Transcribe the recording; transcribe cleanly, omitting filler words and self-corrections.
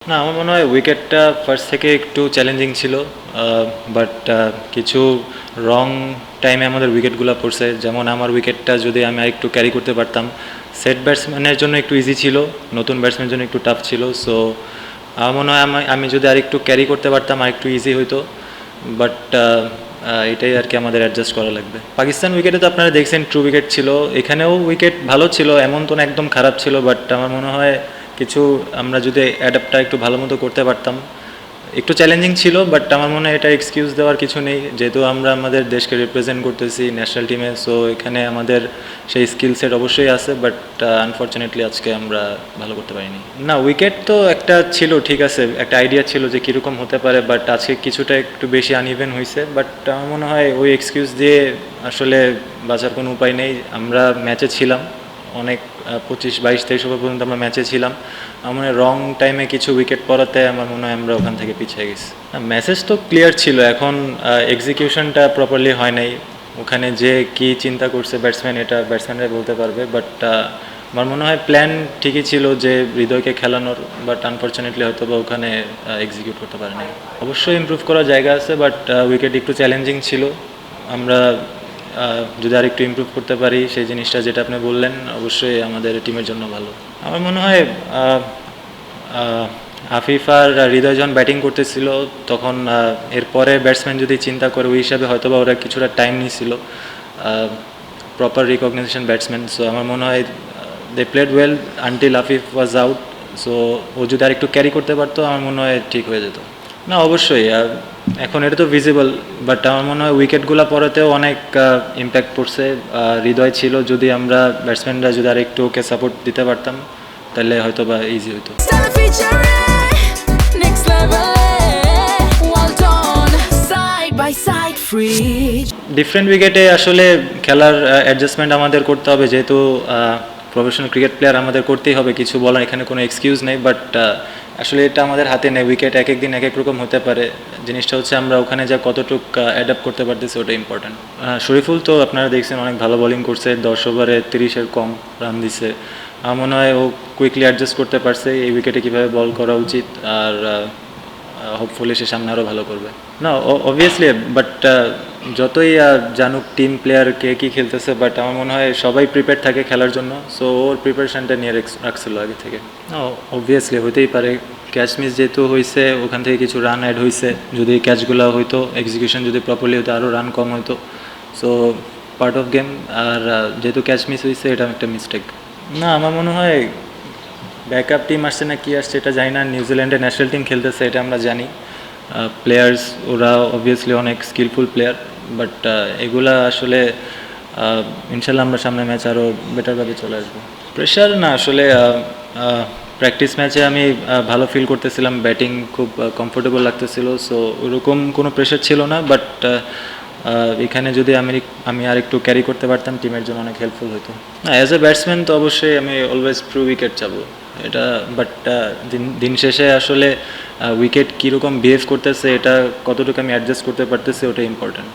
না, আমার মনে হয় উইকেটটা ফার্স্ট থেকে একটু চ্যালেঞ্জিং ছিল, বাট কিছু রং টাইমে আমাদের উইকেটগুলো পড়ছে। যেমন আমার উইকেটটা যদি আমি আরেকটু ক্যারি করতে পারতাম, সেট ব্যাটসম্যানের জন্য একটু ইজি ছিল, নতুন ব্যাটসম্যানের জন্য একটু টাফ ছিল। সো আমার মনে হয় আমি যদি আরেকটু ক্যারি করতে পারতাম আরেকটু ইজি হইতো, বাট এটাই আর কি আমাদের অ্যাডজাস্ট করা লাগবে। পাকিস্তান উইকেটে তো আপনারা দেখছেন ট্রু উইকেট ছিল, এখানেও উইকেট ভালো ছিল, এমন তো না একদম খারাপ ছিল, বাট আমার মনে হয় কিছু আমরা যদি অ্যাডাপ্টটা একটু ভালো মতো করতে পারতাম। একটু চ্যালেঞ্জিং ছিল, বাট আমার মনে হয় এটা এক্সকিউজ দেওয়ার কিছু নেই, যেহেতু আমরা আমাদের দেশকে রিপ্রেজেন্ট করতেছি ন্যাশনাল টিমে। সো এখানে আমাদের সেই স্কিল সেট অবশ্যই আছে, বাট আনফর্চুনেটলি আজকে আমরা ভালো করতে পারিনি। না, উইকেট তো একটা ছিল, ঠিক আছে, একটা আইডিয়া ছিল যে কীরকম হতে পারে, বাট আজকে কিছুটা একটু বেশি আনইভেন হয়েছে। বাট আমার মনে হয় ওই এক্সকিউজ দিয়ে আসলে বাঁচার কোনো উপায় নেই। আমরা ম্যাচে ছিলাম অনেক, 25, 22, 23 ওভার পর্যন্ত আমরা ম্যাচে ছিলাম। আমার রং টাইমে কিছু উইকেট পড়াতে আমার মনে হয় আমরা ওখান থেকে পিছিয়ে গেছি। মেসেজ তো ক্লিয়ার ছিল, এখন এক্সিকিউশনটা প্রপারলি হয় নাই। ওখানে যে কি চিন্তা করছে ব্যাটসম্যান, এটা ব্যাটসম্যানরাই বলতে পারবে, বাট আমার মনে হয় প্ল্যান ঠিকই ছিল যে হৃদয়কে খেলানোর, বাট আনফর্চুনেটলি হয়তো বা ওখানে এক্সিকিউট করতে পারেনি। অবশ্যই ইমপ্রুভ করার জায়গা আছে, বাট উইকেট একটু চ্যালেঞ্জিং ছিল। আমরা যদি আর একটু ইমপ্রুভ করতে পারি সেই জিনিসটা যেটা আপনি বললেন, অবশ্যই আমাদের টিমের জন্য ভালো। আমার মনে হয় আফিফ আর হৃদয় যখন ব্যাটিং করতেছিল তখন এরপরে ব্যাটসম্যান যদি চিন্তা করে ওই হিসাবে হয়তো বা ওরা কিছুটা টাইম নিয়েছিল, প্রপার রিকগনাইজেশন ব্যাটসম্যান। সো আমার মনে হয় they played well until Afif was out. So ও যদি আর একটু ক্যারি করতে পারতো আমার মনে হয় ঠিক হয়ে যেত। না, অবশ্যই এখন এটা তো ভিজিবল, বাট আমার মনে হয় উইকেটগুলো পড়াতেও অনেক ইম্প্যাক্ট পড়ছে। হৃদয় ছিল, যদি আমরা ব্যাটসম্যানরা যদি আর একটু ওকে সাপোর্ট দিতে পারতাম তাহলে হয়তো বা ইজি হতো। ডিফারেন্ট উইকেটে আসলে খেলার অ্যাডজাস্টমেন্ট আমাদের করতে হবে, যেহেতু প্রফেশনাল ক্রিকেট প্লেয়ার আমাদের করতেই হবে, কিছু বলার এখানে কোনো এক্সকিউজ নেই। বাট আসলে এটা আমাদের হাতে নেই, উইকেট এক এক দিন এক এক রকম হতে পারে। জিনিসটা হচ্ছে আমরা ওখানে যা কতটুকু অ্যাডাপ্ট করতে পারতেছি ওটা ইম্পর্টেন্ট। শরীফুল তো আপনারা দেখছেন অনেক ভালো বোলিং করছে, 10 ওভারে 30-এর কম রান দিছে। আমার মনে হয় ও কুইকলি অ্যাডজাস্ট করতে পারছে এই উইকেটে কীভাবে বল করা উচিত, আর হোপফুলি সে সামনে আরও ভালো করবে। না, অবভিয়াসলি, বাট যতই জানুক টিম প্লেয়ার কে কী খেলতেছে, বাট আমার মনে হয় সবাই প্রিপেয়ার থাকে খেলার জন্য। সো ওর প্রিপারেশানটা নিয়ে রাখছিল আগে থেকে। না, অবভিয়াসলি হতেই পারে, ক্যাচ মিস যেহেতু হয়েছে ওখান থেকে কিছু রান অ্যাড হয়েছে। যদি ক্যাচগুলো হইতো, এক্সিকিউশন যদি প্রপারলি হতো আরও রান কম হতো। So part of game. আর যেহেতু ক্যাচ মিস হয়েছে এটা একটা মিস্টেক। না, আমার মনে হয় ব্যাকআপ টিম আসছে না কি আসছে এটা জানি না, নিউজিল্যান্ডে ন্যাশনাল টিম খেলতেছে এটা আমরা জানি। প্লেয়ার্স ওরা অবভিয়াসলি অনেক স্কিলফুল প্লেয়ার, বাট এগুলা আসলে ইনশাল্লাহ আমরা সামনে ম্যাচ আরও বেটারভাবে চলে আসবো। প্রেশার না, আসলে প্র্যাকটিস ম্যাচে আমি ভালো ফিল করতেছিলাম, ব্যাটিং খুব কমফোর্টেবল লাগতেছিল। সো ওরকম কোনো প্রেশার ছিল না, বাট এখানে যদি আমি আর একটু ক্যারি করতে পারতাম টিমের জন্য অনেক হেল্পফুল হতো। না, অ্যাজ এ ব্যাটসম্যান তো অবশ্যই আমি অলওয়েজ ট্রু উইকেট চাবো এটা, বাট দিন শেষে আসলে উইকেট কীরকম বিহেভ করতেছে, এটা কতটুকু আমি অ্যাডজাস্ট করতে পারতেছি ওটা ইম্পর্ট্যান্ট।